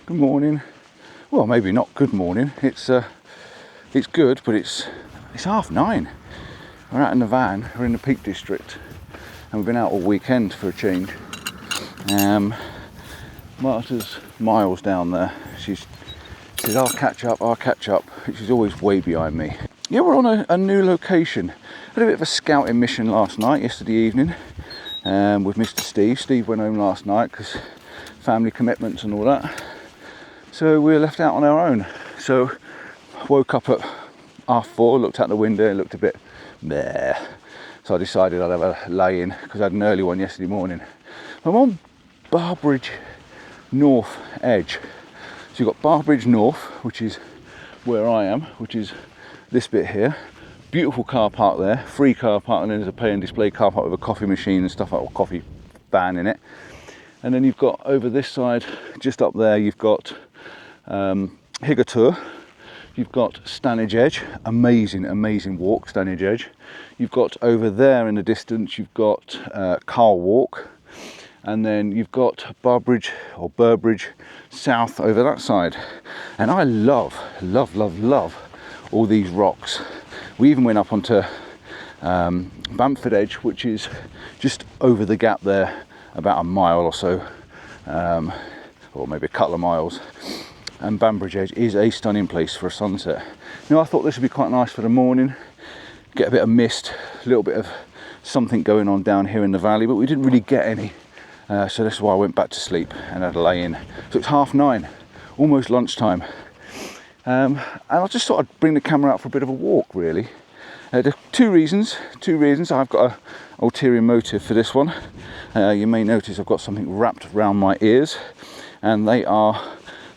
Good morning. Well, maybe not good morning. It's good, but it's 9:30. We're out in the van. We're in the Peak District, and we've been out all weekend for a change. Marta's miles down there. She says, I'll catch up. She's always way behind me. Yeah, we're on a new location. Had a bit of a scouting mission yesterday evening, with Mr. Steve. Steve went home last night because family commitments and all that. So we were left out on our own. So woke up at 4:30, looked out the window and looked a bit meh. So I decided I'd have a lay in because I had an early one yesterday morning. I'm on Burbage North Edge. So you've got Burbage North, which is where I am, which is this bit here. Beautiful car park there, free car park, and then there's a pay and display car park with a coffee machine and stuff like a coffee van in it. And then you've got over this side, just up there, you've got Higatur. You've got Burbage Edge, amazing walk, Burbage Edge. You've got over there in the distance, you've got Carl Walk, and then you've got Burbage South over that side. And I love all these rocks. We even went up onto Burbage Edge, which is just over the gap there, about a mile or so, or maybe a couple of miles. And Burbage Edge is a stunning place for a sunset. Now I thought this would be quite nice for the morning, get a bit of mist, a little bit of something going on down here in the valley, but we didn't really get any. So that's why I went back to sleep and had a lay in. So it's 9:30, almost lunchtime. And I just thought I'd bring the camera out for a bit of a walk, really. There are two reasons. I've got an ulterior motive for this one. You may notice I've got something wrapped around my ears, and they are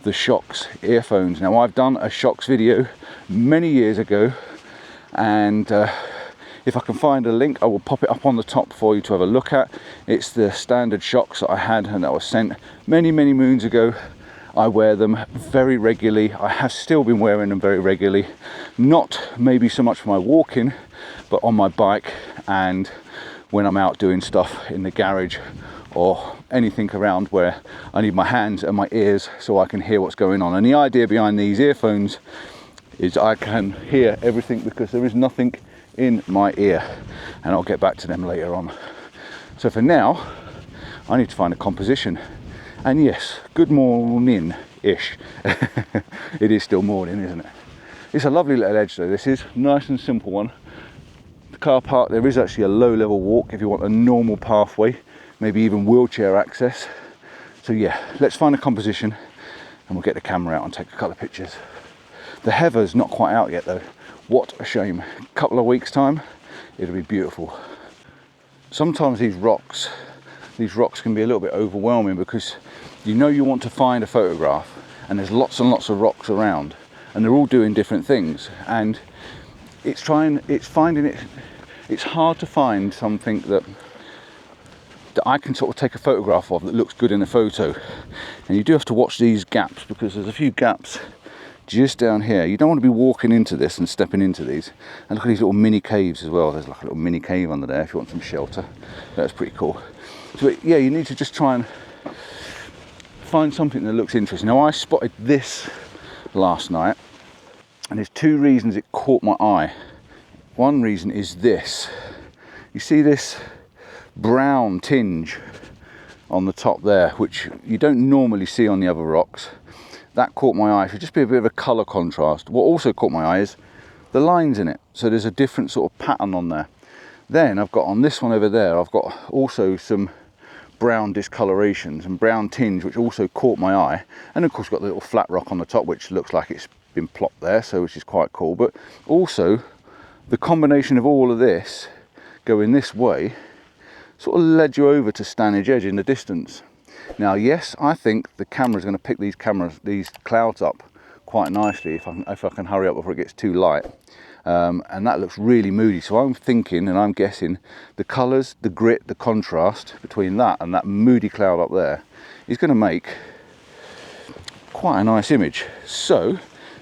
the Shocks earphones. Now I've done a Shocks video many years ago, and if I can find a link I will pop it up on the top for you to have a look at. It's the standard Shocks that I had and that was sent many moons ago. I wear them very regularly. I have still been wearing them very regularly, not maybe so much for my walking, but on my bike and when I'm out doing stuff in the garage or anything around where I need my hands and my ears so I can hear what's going on. And the idea behind these earphones is I can hear everything because there is nothing in my ear, and I'll get back to them later on. So for now I need to find a composition. And yes, good morning-ish. It is still morning, isn't it? It's a lovely little edge though. This is nice and simple one. The car park, there is actually a low level walk if you want a normal pathway, maybe even wheelchair access. So yeah, let's find a composition and we'll get the camera out and take a couple of pictures. The heather's not quite out yet though. What a shame. A couple of weeks time, it'll be beautiful. Sometimes these rocks can be a little bit overwhelming because you want to find a photograph and there's lots and lots of rocks around and they're all doing different things, and it's hard to find something that I can sort of take a photograph of that looks good in a photo. And you do have to watch these gaps because there's a few gaps just down here. You don't want to be walking into this and stepping into these. And look at these little mini caves as well. There's like a little mini cave under there if you want some shelter. That's pretty cool. So yeah, you need to just try and find something that looks interesting. Now I spotted this last night, and there's two reasons it caught my eye. One reason is this. You see this brown tinge on the top there, which you don't normally see on the other rocks. That caught my eye. It should just be a bit of a colour contrast. What also caught my eye is the lines in it. So there's a different sort of pattern on there. Then I've got on this one over there, I've got also some brown discolorations and brown tinge, which also caught my eye. And of course got the little flat rock on the top, which looks like it's been plopped there, so which is quite cool. But also the combination of all of this going this way sort of led you over to Burbage Edge in the distance. Now yes, I think the camera's going to pick these clouds up quite nicely if I can hurry up before it gets too light. And that looks really moody, so I'm thinking and I'm guessing the colours, the grit, the contrast between that and that moody cloud up there is going to make quite a nice image. So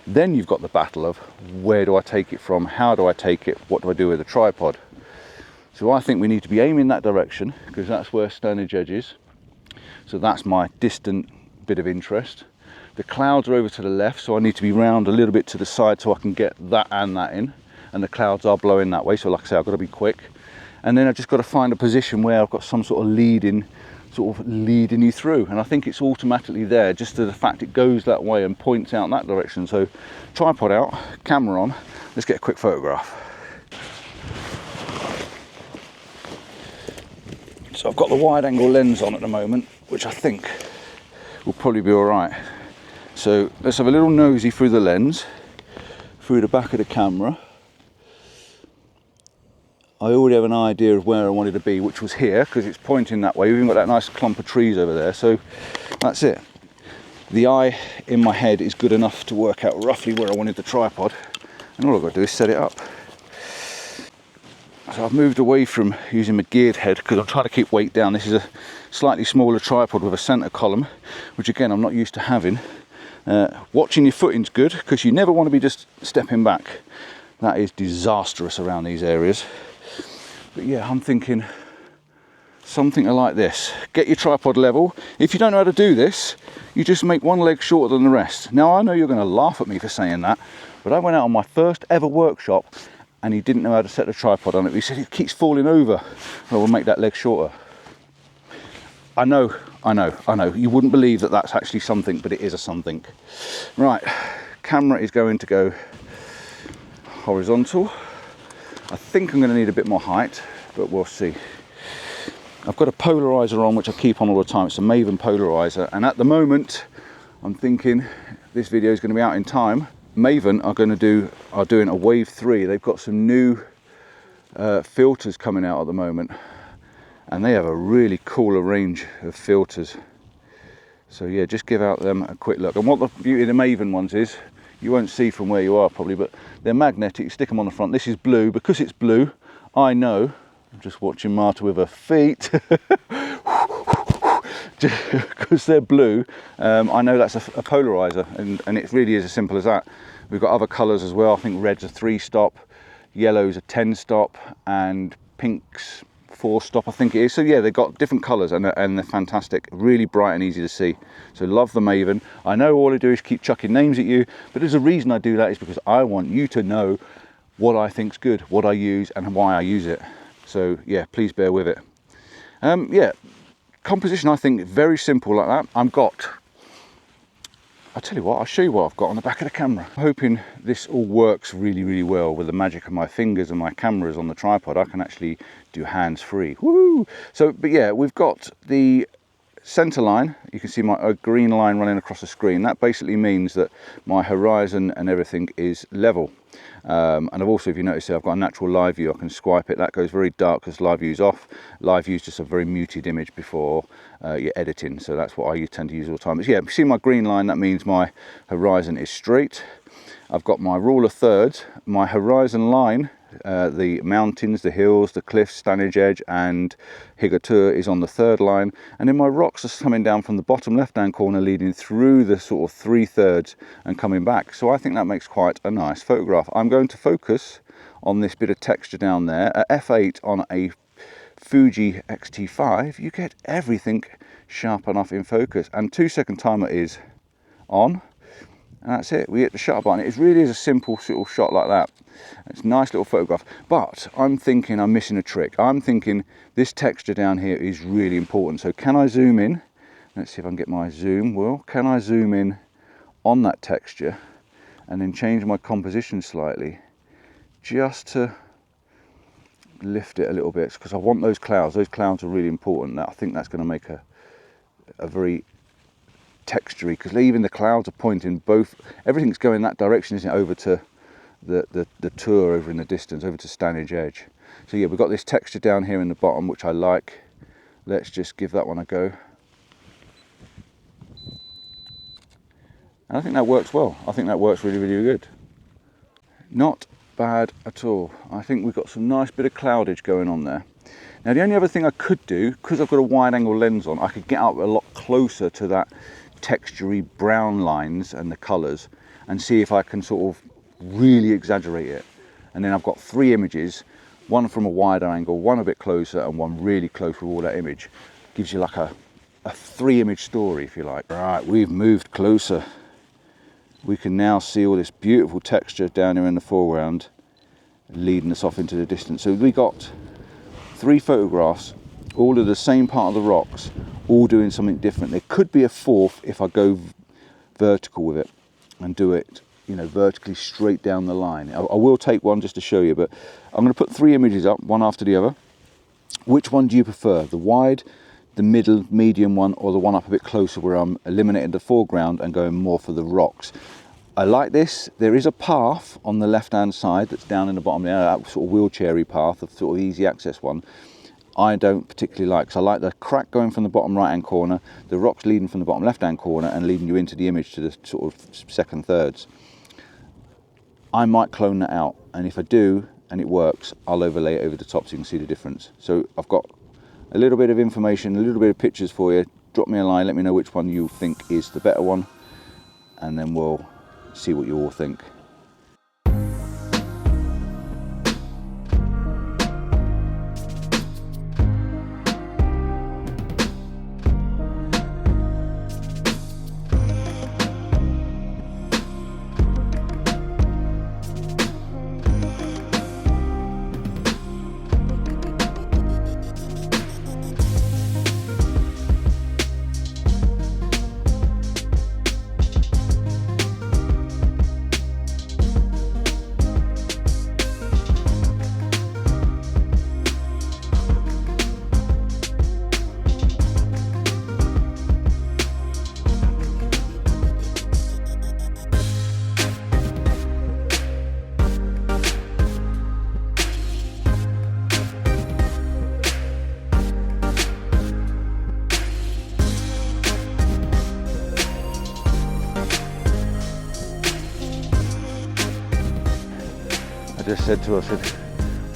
then you've got the battle of where do I take it from, how do I take it, what do I do with the tripod. So I think we need to be aiming that direction because that's where Burbage Edge is. So that's my distant bit of interest. The clouds are over to the left, so I need to be round a little bit to the side so I can get that and that in. And the clouds are blowing that way, so like I say, I've got to be quick. And then I've just got to find a position where I've got some sort of leading you through. And I think it's automatically there, just to the fact it goes that way and points out in that direction. So tripod out, camera on, let's get a quick photograph. So I've got the wide angle lens on at the moment, which I think will probably be all right. So let's have a little nosy through the lens, through the back of the camera. I already have an idea of where I wanted to be, which was here, because it's pointing that way. We've even got that nice clump of trees over there, so that's it. The eye in my head is good enough to work out roughly where I wanted the tripod, and all I've got to do is set it up. So I've moved away from using my geared head because I'm trying to keep weight down. This is a slightly smaller tripod with a centre column, which again I'm not used to having. Watching your footing's good, because you never want to be just stepping back. That is disastrous around these areas. But yeah, I'm thinking something like this. Get your tripod level. If you don't know how to do this, you just make one leg shorter than the rest. Now I know you're going to laugh at me for saying that, but I went out on my first ever workshop and he didn't know how to set the tripod on it. He said it keeps falling over. Well, we'll make that leg shorter. I know. You wouldn't believe that that's actually something, but it is a something. Right, camera is going to go horizontal. I think I'm going to need a bit more height, but we'll see. I've got a polarizer on, which I keep on all the time. It's a Maven polarizer, and at the moment I'm thinking this video is going to be out in time. Maven are doing a wave 3. They've got some new filters coming out at the moment, and they have a really cooler range of filters. So yeah, just give out them a quick look. And what the beauty of the Maven ones is, you won't see from where you are probably, but they're magnetic. You stick them on the front. This is blue. Because it's blue, I know, I'm just watching Marta with her feet, because they're blue, I know that's a polarizer, and it really is as simple as that. We've got other colours as well. I think red's a 3-stop, yellow's a 10-stop, and pink's 4-stop, I think it is. So yeah, they've got different colours, and they're fantastic, really bright and easy to see. So love the Maven. I know all I do is keep chucking names at you, but there's a reason I do that, is because I want you to know what I think's good, what I use, and why I use it. So yeah, please bear with it. Yeah, composition, I think very simple like that. I'll tell you what, I'll show you what I've got on the back of the camera. I'm hoping this all works really, really well with the magic of my fingers and my cameras on the tripod. I can actually do hands-free. Woo! So, but yeah, we've got the center line. You can see my green line running across the screen. That basically means that my horizon and everything is level. And I've also, if you notice here, I've got a natural live view. I can swipe it. That goes very dark because live view's off. Live view's just a very muted image before you're editing. So that's what I tend to use all the time. But yeah, if you see my green line, that means my horizon is straight. I've got my rule of thirds. My horizon line, the mountains, the hills, the cliffs, Burbage Edge and Higatur is on the third line, and then my rocks are coming down from the bottom left hand corner, leading through the sort of 3/3 and coming back. So I think that makes quite a nice photograph. I'm going to focus on this bit of texture down there. At f8 on a Fuji X-T5 you get everything sharp enough in focus, and 2-second timer is on. And that's it, we hit the shutter button. It really is a simple little shot like that. It's a nice little photograph, but I'm thinking I'm missing a trick. I'm thinking this texture down here is really important. So can I zoom in? Let's see if I can get my zoom. Well, can I zoom in on that texture and then change my composition slightly just to lift it a little bit, because I want those clouds. Those clouds are really important. I think that's going to make a very textury, because even the clouds are pointing both, everything's going that direction, isn't it, over to the tour over in the distance, over to Burbage Edge. So yeah, we've got this texture down here in the bottom, which I like. Let's just give that one a go. And I think that works well. I think that works really, really good. Not bad at all. I think we've got some nice bit of cloudage going on there. Now the only other thing I could do, because I've got a wide angle lens on, I could get up a lot closer to that textury brown lines and the colours and see if I can sort of really exaggerate it. And then I've got 3 images, one from a wider angle, one a bit closer, and one really close with all that image. Gives you like a a 3-image story, if you like. Right, we've moved closer. We can now see all this beautiful texture down here in the foreground, leading us off into the distance. So we got 3 photographs, all of the same part of the rocks, all doing something different. There could be a 4th if I go vertical with it and do it, you know, vertically straight down the line. I will take one just to show you, but I'm going to put 3 images up, one after the other. Which one do you prefer? The wide, the middle, medium one, or the one up a bit closer where I'm eliminating the foreground and going more for the rocks? I like this. There is a path on the left hand side that's down in the bottom there, that sort of wheelchairy path, of sort of easy access one. I don't particularly like, because I like the crack going from the bottom right hand corner, the rocks leading from the bottom left hand corner and leading you into the image to the sort of second thirds. I might clone that out, and if I do and it works, I'll overlay it over the top so you can see the difference. So I've got a little bit of information, a little bit of pictures for you. Drop me a line, let me know which one you think is the better one, and then we'll see what you all think. I just said to her, I said,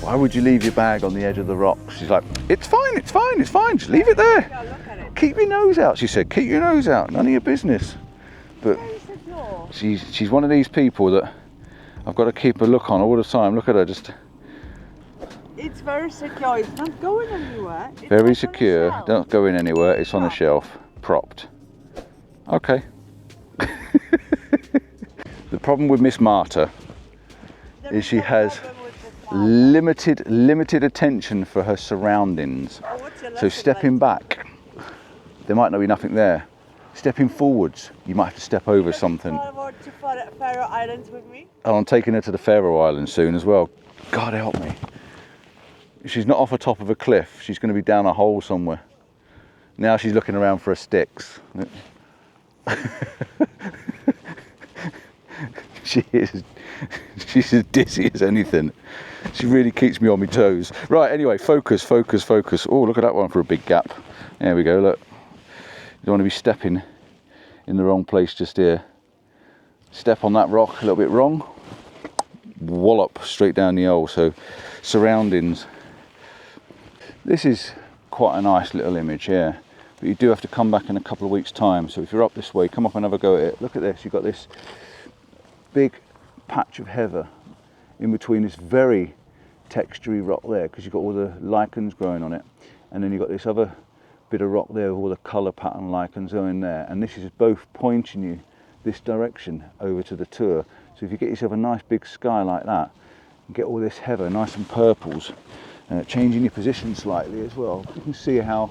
why would you leave your bag on the edge of the rocks? She's like, it's fine, it's fine, it's fine, just leave it there. Keep your nose out, she said, keep your nose out, none of your business. But she's one of these people that I've got to keep a look on all the time. Look at her, just. It's very secure, it's not going anywhere. It's very secure, not going anywhere, it's on a shelf, propped. Okay. The problem with Miss Marta is she has limited attention for her surroundings. So stepping back, there might not be nothing there. Stepping forwards, you might have to step over something. To Faroe Islands with me? And I'm taking her to the Faroe Islands soon as well. God help me. She's not off the top of a cliff, she's going to be down a hole somewhere. Now she's looking around for her sticks. She's as dizzy as anything. She really keeps me on my toes. Right, anyway, focus. Oh, look at that one for a big gap. There we go, look. You don't want to be stepping in the wrong place just here. Step on that rock a little bit wrong, wallop straight down the hole. So surroundings. This is quite a nice little image here, but you do have to come back in a couple of weeks' time. So if you're up this way, come up and have a go at it. Look at this, you've got this big patch of heather in between this very textury rock there, because you've got all the lichens growing on it, and then you've got this other bit of rock there with all the colour pattern lichens going there, and this is both pointing you this direction over to the tour. So if you get yourself a nice big sky like that and get all this heather nice and purples, changing your position slightly as well, you can see how,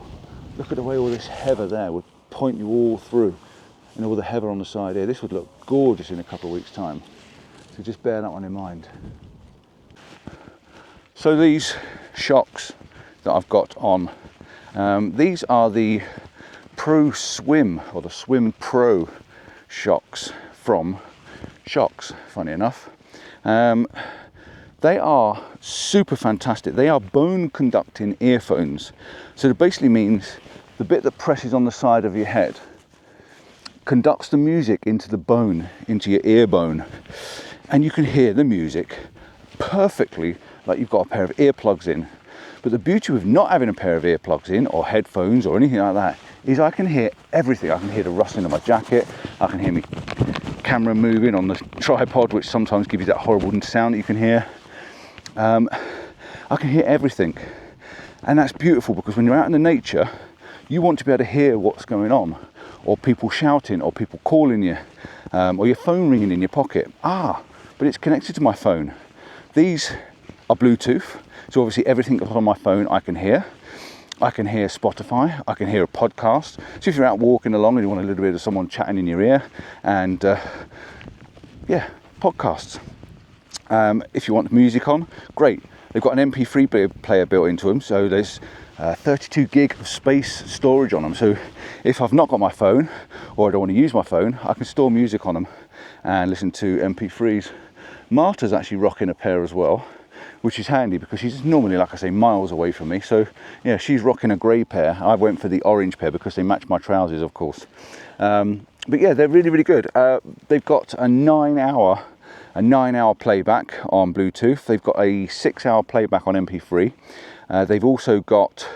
look at the way all this heather there would point you all through, and all the heather on the side here. This would look gorgeous in a couple of weeks' time. So just bear that one in mind. So these shocks that I've got on, these are the Pro Swim, or the Swim Pro shocks from Shocks, funny enough. They are super fantastic. They are bone conducting earphones. So it basically means the bit that presses on the side of your head conducts the music into the bone, into your ear bone, and you can hear the music perfectly like you've got a pair of earplugs in. But the beauty with not having a pair of earplugs in, or headphones or anything like that, is I can hear everything. I can hear the rustling of my jacket, I can hear my camera moving on the tripod, which sometimes gives you that horrible sound that you can hear. I can hear everything, and that's beautiful, because when you're out in the nature, You want to be able to hear what's going on, or people shouting, or people calling you, or your phone ringing in your pocket. But it's connected to my phone. These are Bluetooth, so obviously everything that's on my phone I can hear. I can hear Spotify, I can hear a podcast. So if you're out walking along and you want a little bit of someone chatting in your ear, and podcasts. If you want music on, great. They've got an MP3 player built into them, so there's 32 gig of space storage on them. So if I've not got my phone, or I don't want to use my phone, I can store music on them and listen to MP3s. Marta's actually rocking a pair as well, which is handy because she's normally, like I say, miles away from me. So yeah, she's rocking a grey pair. I went for the orange pair because they match my trousers, of course. But yeah, they're really, really good. They've got a 9-hour playback on Bluetooth. They've got a 6-hour playback on MP3. They've also got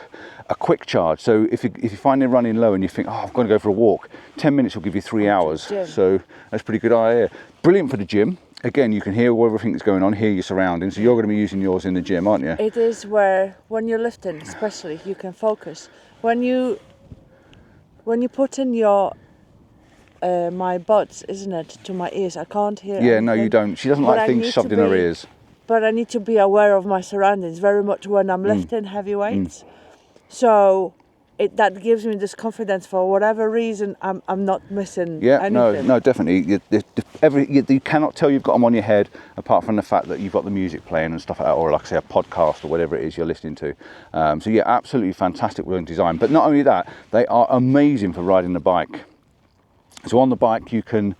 a quick charge. So if you find they're running low and you think, I've got to go for a walk, 10 minutes will give you 3 hours. So that's a pretty good idea. Brilliant for the gym. Again, you can hear everything that's going on, hear your surroundings. So you're going to be using yours in the gym, aren't you? It is where, when you're lifting, especially, you can focus. When you put in your my buds, isn't it, to my ears, I can't hear anything. No, you don't. She doesn't like things shoved in her ears. But I need to be aware of my surroundings very much when I'm lifting heavy weights. So that gives me this confidence. For whatever reason, I'm not missing anything. No, definitely. You cannot tell you've got them on your head, apart from the fact that you've got the music playing and stuff like that, or like I say, a podcast or whatever it is you're listening to. So yeah, absolutely fantastic design. But not only that, they are amazing for riding the bike. So on the bike, you can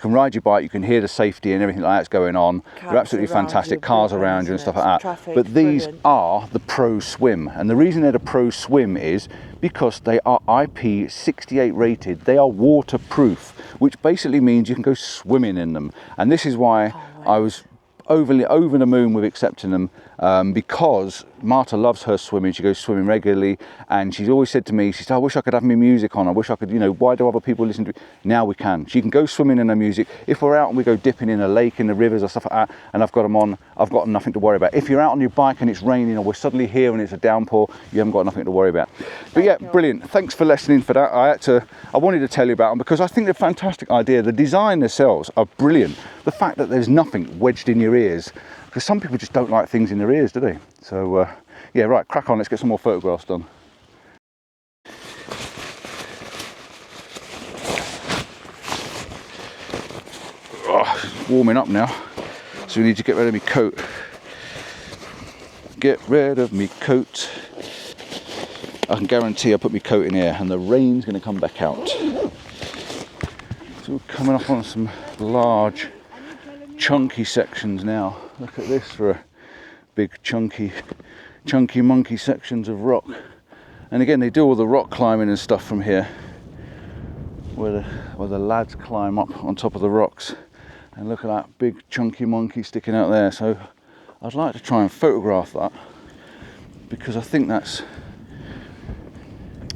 ride your bike, you can hear the safety and everything like that's going on. They're absolutely fantastic, cars around you and stuff like that. Traffic, but these brilliant. are the Pro Swim, and the reason they're the Pro Swim is because they are IP68 rated. They are waterproof, which basically means you can go swimming in them. And this is why I was over the moon with accepting them, because Marta loves her swimming. She goes swimming regularly, and she's always said to me, she said, I wish I could have my music on. I wish I could, why do other people listen to it? Now we can. She can go swimming in her music. If we're out and we go dipping in a lake, in the rivers or stuff like that, and I've got them on, I've got nothing to worry about. If you're out on your bike and it's raining, or we're suddenly here and it's a downpour, you haven't got nothing to worry about. But yeah, brilliant. Thanks for listening for that. I wanted to tell you about them because I think they're a fantastic idea. The design themselves are brilliant. The fact that there's nothing wedged in your ears, because some people just don't like things in their ears, do they? So yeah, right, crack on, let's get some more photographs done. It's warming up now, so we need to get rid of my coat. Get rid of my coat. I can guarantee I put my coat in here and the rain's going to come back out. So we're coming up on some large chunky sections now. Look at this for a big chunky monkey sections of rock. And again, they do all the rock climbing and stuff from here, where the lads climb up on top of the rocks. And look at that big chunky monkey sticking out there. So I'd like to try and photograph that, because I think I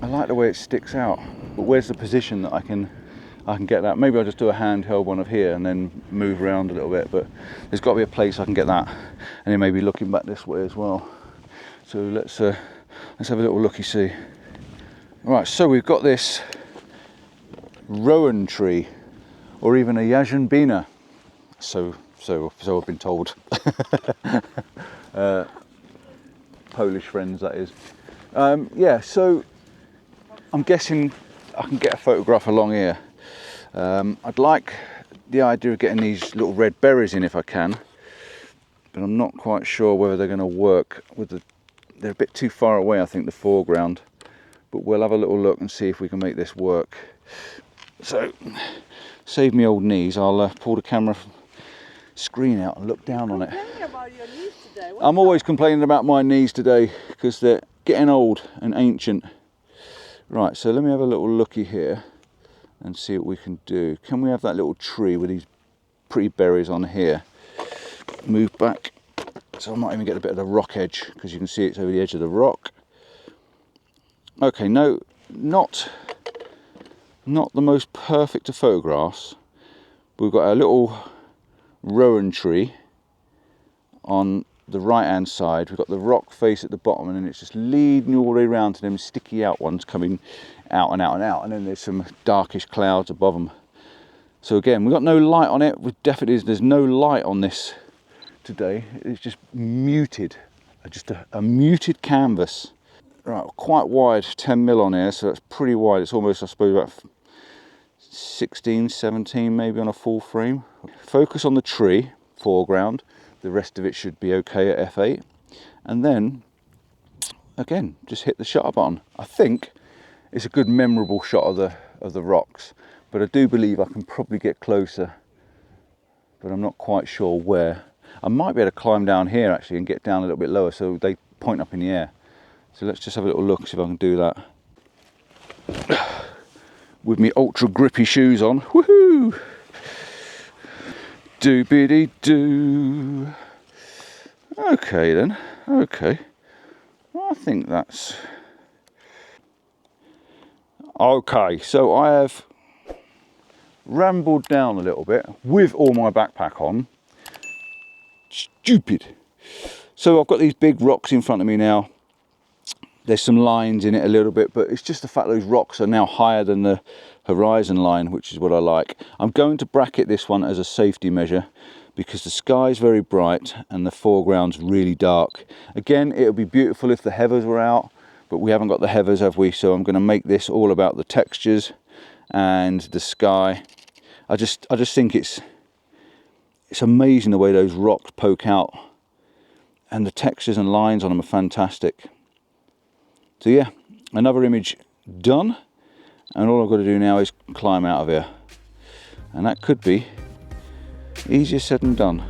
like the way it sticks out. But where's the position that I can get that? Maybe I'll just do a handheld one of here and then move around a little bit, but there's got to be a place I can get that. And then maybe looking back this way as well. So let's have a little looky-see. Right, so we've got this rowan tree, or even a yajanbina. So I've been told. Polish friends, that is. Yeah, so I'm guessing I can get a photograph along here. I'd like the idea of getting these little red berries in if I can, but I'm not quite sure whether they're going to work with they're a bit too far away, I think, the foreground, but we'll have a little look and see if we can make this work. So, save me old knees, I'll pull the camera screen out and look down on it. About your knees today. I'm always complaining about my knees today because they're getting old and ancient. Right, so let me have a little looky here and see what we can do. Can we have that little tree with these pretty berries on here? Move back so I might even get a bit of the rock edge, because you can see it's over the edge of the rock. Okay, no, not the most perfect of photographs. We've got a little rowan tree on the right hand side, we've got the rock face at the bottom, and then it's just leading all the way around to them sticky out ones coming out and out and out, and then there's some darkish clouds above them. So again, we've got no light on it. There's no light on this today. It's just muted, just a muted canvas. Right, quite wide, 10 mil on here, so that's pretty wide. It's almost, I suppose, about 16, 17 maybe on a full frame. Focus on the tree, foreground. The rest of it should be okay at f8. And then, again, just hit the shutter button. I think it's a good memorable shot of the rocks, but I do believe I can probably get closer, but I'm not quite sure where. I might be able to climb down here actually and get down a little bit lower so they point up in the air. So let's just have a little look, see if I can do that. With me ultra grippy shoes on. Woohoo! Doobity doo. Okay then, okay. I think that's... Okay, so I have rambled down a little bit with all my backpack on. Stupid. So I've got these big rocks in front of me now. There's some lines in it a little bit, but it's just the fact those rocks are now higher than the horizon line, which is what I like. I'm going to bracket this one as a safety measure because the sky's very bright and the foreground's really dark. Again, it would be beautiful if the heathers were out, but we haven't got the heathers, have we? So I'm going to make this all about the textures and the sky. I just think it's amazing the way those rocks poke out, and the textures and lines on them are fantastic. So yeah, another image done, and all I've got to do now is climb out of here, and that could be easier said than done.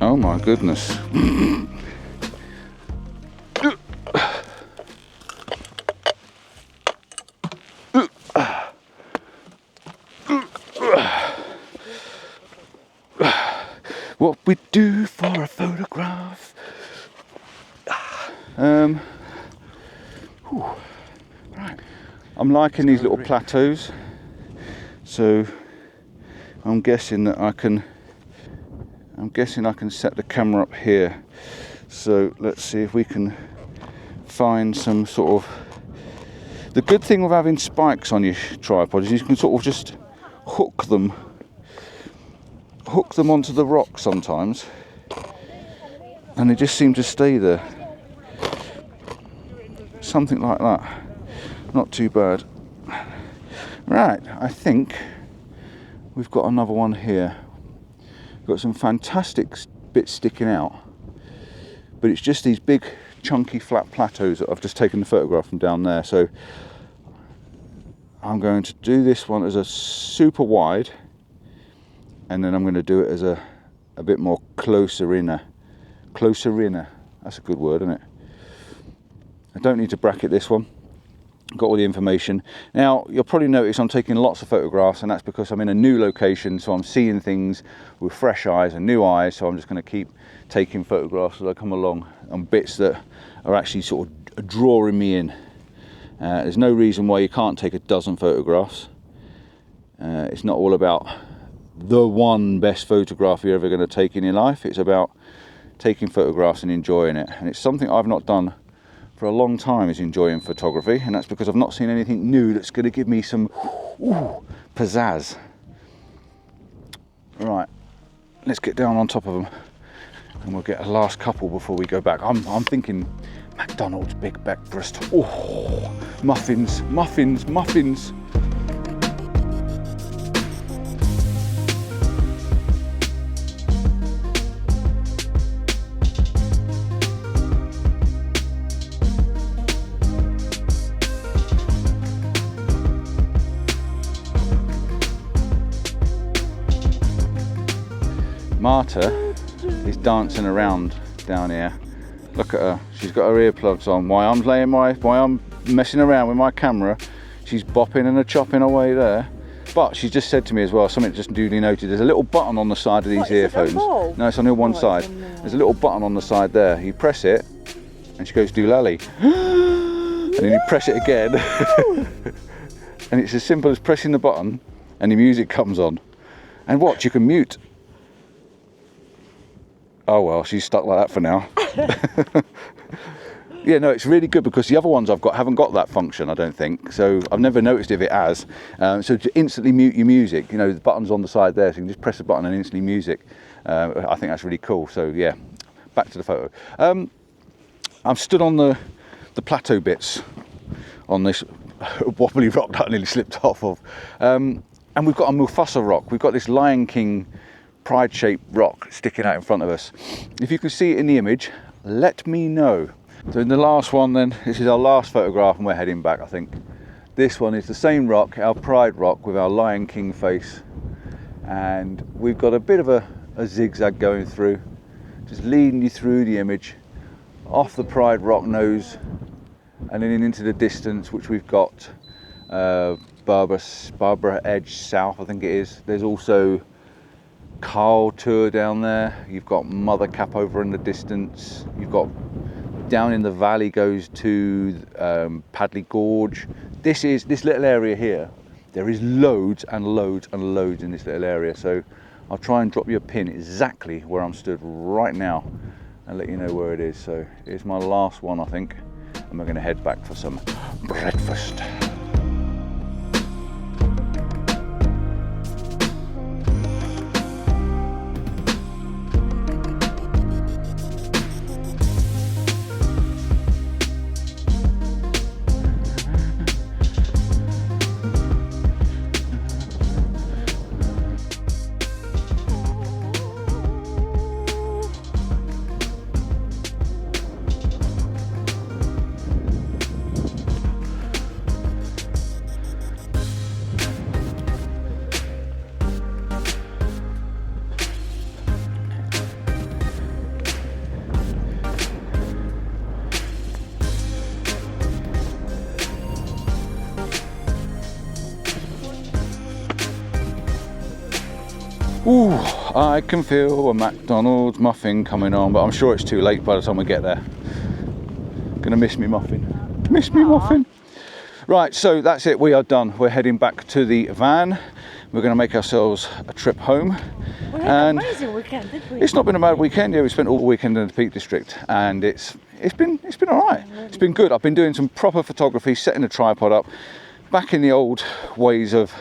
Oh my goodness. What we do for a photograph. Right. I'm liking these little plateaus, so I'm guessing that I can set the camera up here. So let's see if we can find some sort of... The good thing with having spikes on your tripod is you can sort of just hook them onto the rock sometimes, and they just seem to stay there. Something like that. Not too bad. Right, I think we've got another one here. Got some fantastic bits sticking out, but it's just these big chunky flat plateaus that I've just taken the photograph from down there. So I'm going to do this one as a super wide, and then I'm going to do it as a bit more closer inner. That's a good word, isn't it? I don't need to bracket this one. Got all the information. Now you'll probably notice I'm taking lots of photographs, and that's because I'm in a new location, so I'm seeing things with fresh eyes and new eyes. So I'm just going to keep taking photographs as I come along on bits that are actually sort of drawing me in. There's no reason why you can't take a dozen photographs. It's not all about the one best photograph you're ever going to take in your life. It's about taking photographs and enjoying it, and it's something I've not done for a long time, is enjoying photography, and that's because I've not seen anything new that's going to give me some pizzazz. Right, let's get down on top of them, and we'll get a last couple before we go back. I'm thinking McDonald's big breakfast. Oh, muffins. Marta is dancing around down here. Look at her. She's got her earplugs on. While I'm messing around with my camera, She's bopping and a chopping away there. But she just said to me as well, something just duly noted, there's a little button on the side of these What, is it earphones. a bulb? No, it's on the one side. There's a little button on the side there. You press it and she goes doolally. And then you press it again. And it's as simple as pressing the button and the music comes on. And watch, you can mute. Oh well, she's stuck like that for now. Yeah, no, it's really good because the other ones I've got haven't got that function, I don't think. So I've never noticed if it has. So to instantly mute your music, you know, the button's on the side there, so you can just press the button and instantly music. I think that's really cool. So yeah, back to the photo. I'm stood on the plateau bits on this wobbly rock that I nearly slipped off of. And we've got a Mufasa rock. We've got this Lion King pride-shaped rock sticking out in front of us. If you can see it in the image, let me know. So in the last one then, this is our last photograph and we're heading back, I think. This one is the same rock, our pride rock with our Lion King face. And we've got a bit of a zigzag going through, just leading you through the image, off the pride rock nose, and then into the distance, which we've got Burbage Edge South, I think it is. There's also Carl Tour down there. You've got Mother Cap over in the distance. You've got down in the valley goes to Padley Gorge. This little area here. There is loads and loads and loads in this little area. So I'll try and drop you a pin exactly where I'm stood right now and let you know where it is. So it's my last one, I think, and we're going to head back for some breakfast. Ooh, I can feel a McDonald's muffin coming on, but I'm sure it's too late by the time we get there. Gonna miss me muffin. Miss me muffin. Right, so that's it, we are done. We're heading back to the van. We're gonna make ourselves a trip home. We had an amazing weekend, didn't we? It's not been a bad weekend, yeah, we spent all the weekend in the Peak District and it's been all right. It's been good. I've been doing some proper photography, setting the tripod up, back in the old ways of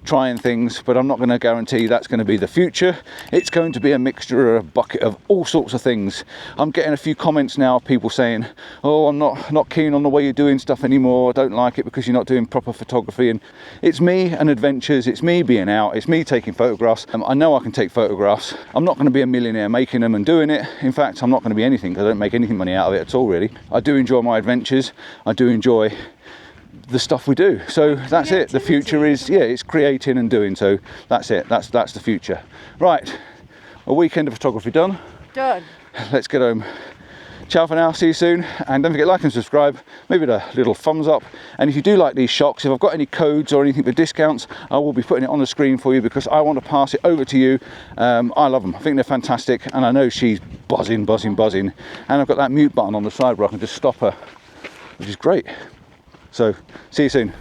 trying things, but I'm not going to guarantee that's going to be the future. It's going to be a mixture or a bucket of all sorts of things. I'm getting a few comments now of people saying, oh, I'm not keen on the way you're doing stuff anymore, I don't like it because you're not doing proper photography. And it's me and adventures, it's me being out, it's me taking photographs. I know I can take photographs. I'm not going to be a millionaire making them and doing it. In fact, I'm not going to be anything because I don't make anything money out of it at all, really. I do enjoy my adventures, I do enjoy the stuff we do. So that's it. The future is, yeah, it's creating and doing. So that's it. That's the future. Right, a weekend of photography done. Done. Let's get home. Ciao for now, see you soon, and don't forget, like and subscribe, maybe a little thumbs up. And if you do like these shocks, if I've got any codes or anything for discounts, I will be putting it on the screen for you because I want to pass it over to you. I love them, I think they're fantastic, and I know she's buzzing, and I've got that mute button on the side where I can just stop her, which is great. So, see you soon.